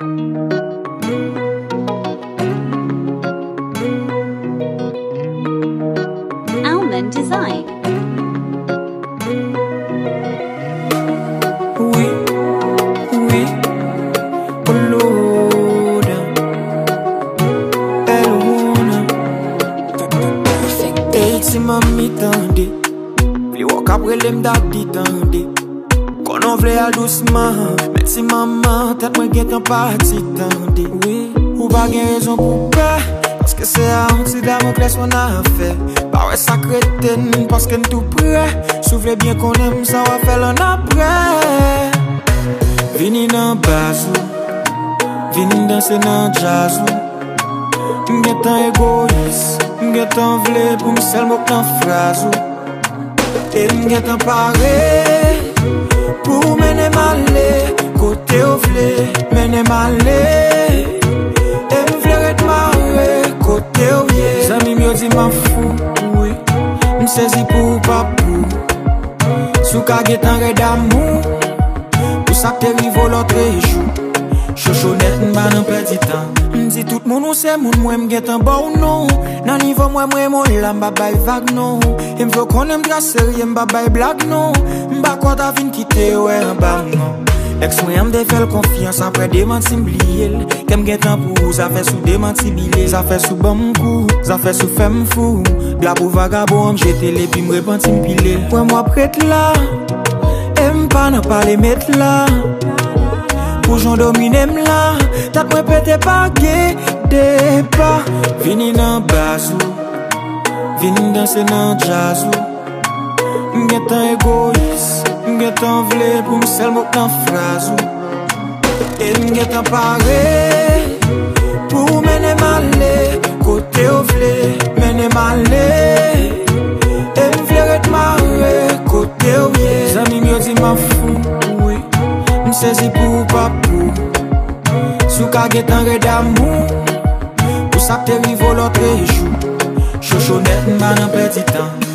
Almond Design. Oui, oui, Oloda, Elwona. Hey, si mami tande, vle wak apre lem daddy tande. Konon vle al doucement, men si maman tet mwen get an parti tande. Oui, ou pa gen rezon pou pe, paske se a anti Damocles wan a fe. Pa wè sakreten, paske n tout prè. Sou vle bien konem, sa wap fel an apre. Vini nan bazou, vini danse nan jazzou. M'get tan egoïs, m'get tan vle pou m'sel mok nan frazou. E m'get tan pare, pou mene male, kote ou vle, mene male. E m'vle ret mare, kote ou ye. Zami myo di ma fou, oui, m'sezi pou papou. Sou ka get an red amou, pou sa te rivo lotre jou. Chochonet n'ba nan perdi tan. M'di tout moun ou se moun mwen m'get an ba ou non. Nan nivou mwen mon la m'ba bay vague non. E m'vle konen m'dra serye m'ba bay blag non. M'ba kwa ta vin kite ou e an ba non. Ex mwen m'de fel konfians apre demanti m'bliyel. Kem get an pou, za fe sou demanti bile. Za fe sou bam kou, za fe sou fem fou. Bla pou vagabon m'jete le pi m'repenti m'pile. Pwen mwa pret la, e m'pa nan pale met la. Pou jon domine m'la, tat mwen pete pa gede pa. Vini nan bazou, vini danse nan jazzou. M'get tan egoïs, m'get tan vle pou m'sel mok nan frazou. E m'get tan pare, pou mene male, kote ou vle, mene male. E m'vle ret mare, kote ou ye. Zami myo di ma fou, oui, m'sezi pou papou. Sou ka get an red amou, pou sa te rivo lotre jou. Chochonet n'ba nan perdi tan.